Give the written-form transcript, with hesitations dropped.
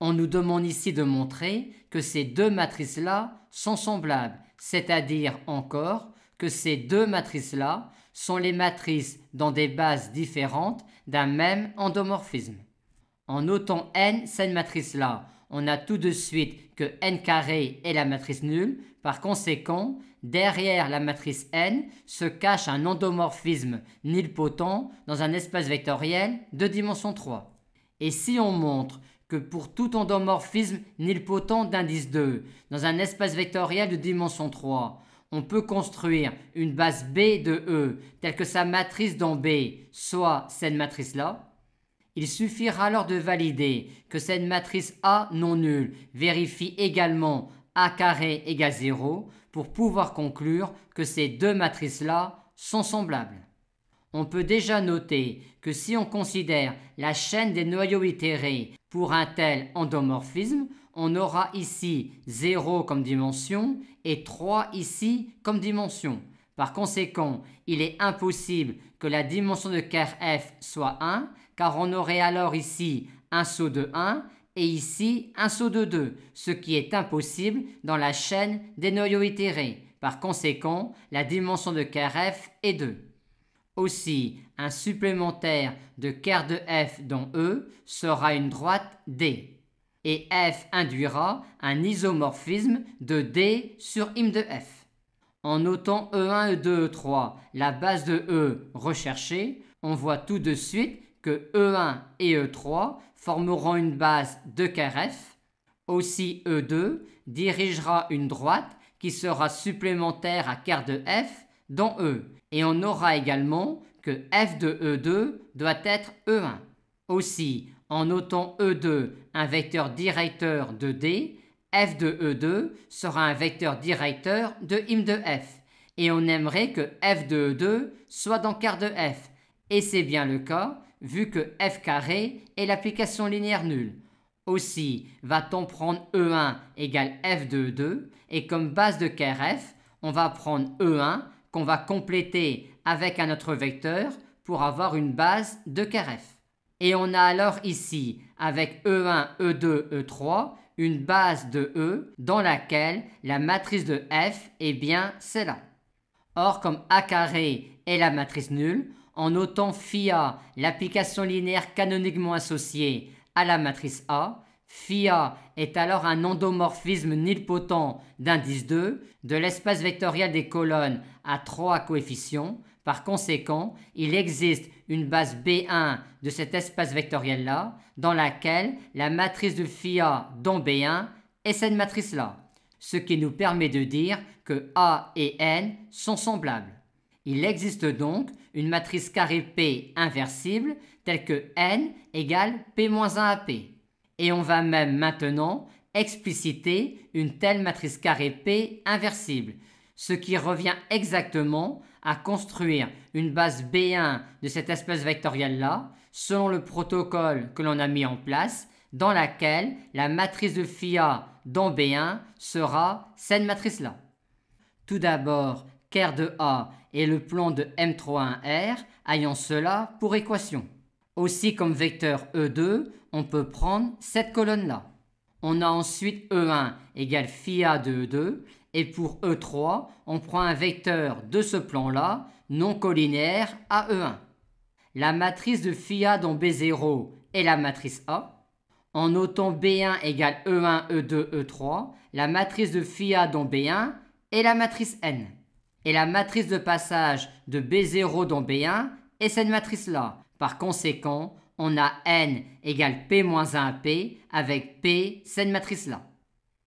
On nous demande ici de montrer que ces deux matrices-là sont semblables, c'est-à-dire encore que ces deux matrices-là sont les matrices dans des bases différentes d'un même endomorphisme. En notant n cette matrice-là, on a tout de suite que n carré est la matrice nulle. Par conséquent, derrière la matrice n se cache un endomorphisme nilpotent dans un espace vectoriel de dimension 3. Et si on montre que pour tout endomorphisme nilpotent d'indice 2 dans un espace vectoriel de dimension 3, on peut construire une base B de E telle que sa matrice dans B soit cette matrice-là, il suffira alors de valider que cette matrice A non nulle vérifie également A carré égale 0 pour pouvoir conclure que ces deux matrices-là sont semblables. On peut déjà noter que si on considère la chaîne des noyaux itérés pour un tel endomorphisme, on aura ici 0 comme dimension et 3 ici comme dimension. Par conséquent, il est impossible que la dimension de ker f soit 1, car on aurait alors ici un saut de 1 et ici un saut de 2, ce qui est impossible dans la chaîne des noyaux itérés. Par conséquent, la dimension de ker f est 2. Aussi, un supplémentaire de ker de f dans E sera une droite D. Et f induira un isomorphisme de D sur im de f. En notant E1, E2, E3, la base de E recherchée, on voit tout de suite que E1 et E3 formeront une base de ker f. Aussi E2 dirigera une droite qui sera supplémentaire à ker de f dans E. Et on aura également que f de E2 doit être E1. Aussi, en notant E2 un vecteur directeur de D, f de E2 sera un vecteur directeur de im de f. Et on aimerait que f de E2 soit dans ker de f. Et c'est bien le cas, vu que f carré est l'application linéaire nulle. Aussi, va-t-on prendre E1 égale f de E2, et comme base de ker f, on va prendre E1 qu'on va compléter avec un autre vecteur pour avoir une base de ker f. Et on a alors ici, avec E1, E2, E3, une base de E dans laquelle la matrice de f est bien celle-là. Or, comme A carré est la matrice nulle, en notant phi A l'application linéaire canoniquement associée à la matrice A, phi A est alors un endomorphisme nilpotent d'indice 2 de l'espace vectoriel des colonnes à 3 coefficients. Par conséquent, il existe une base B1 de cet espace vectoriel-là dans laquelle la matrice de phi A dans B1 est cette matrice-là, ce qui nous permet de dire que A et N sont semblables. Il existe donc une matrice carré P inversible telle que N égale P-1 à P. Et on va même maintenant expliciter une telle matrice carré P inversible, ce qui revient exactement à construire une base B1 de cet espace vectoriel-là selon le protocole que l'on a mis en place, dans laquelle la matrice de phi A dans B1 sera cette matrice-là. Tout d'abord, ker de A est le plan de M31R ayant cela pour équation. Aussi comme vecteur E2, on peut prendre cette colonne-là. On a ensuite E1 égale phi A de E2 et pour E3, on prend un vecteur de ce plan-là non collinéaire à E1. La matrice de phi A dans B0 est la matrice A. En notant B1 égale E1, E2, E3, la matrice de phi A dans B1 est la matrice N. Et la matrice de passage de B0 dans B1 est cette matrice-là. Par conséquent, on a N égale P-1 à P avec P cette matrice-là.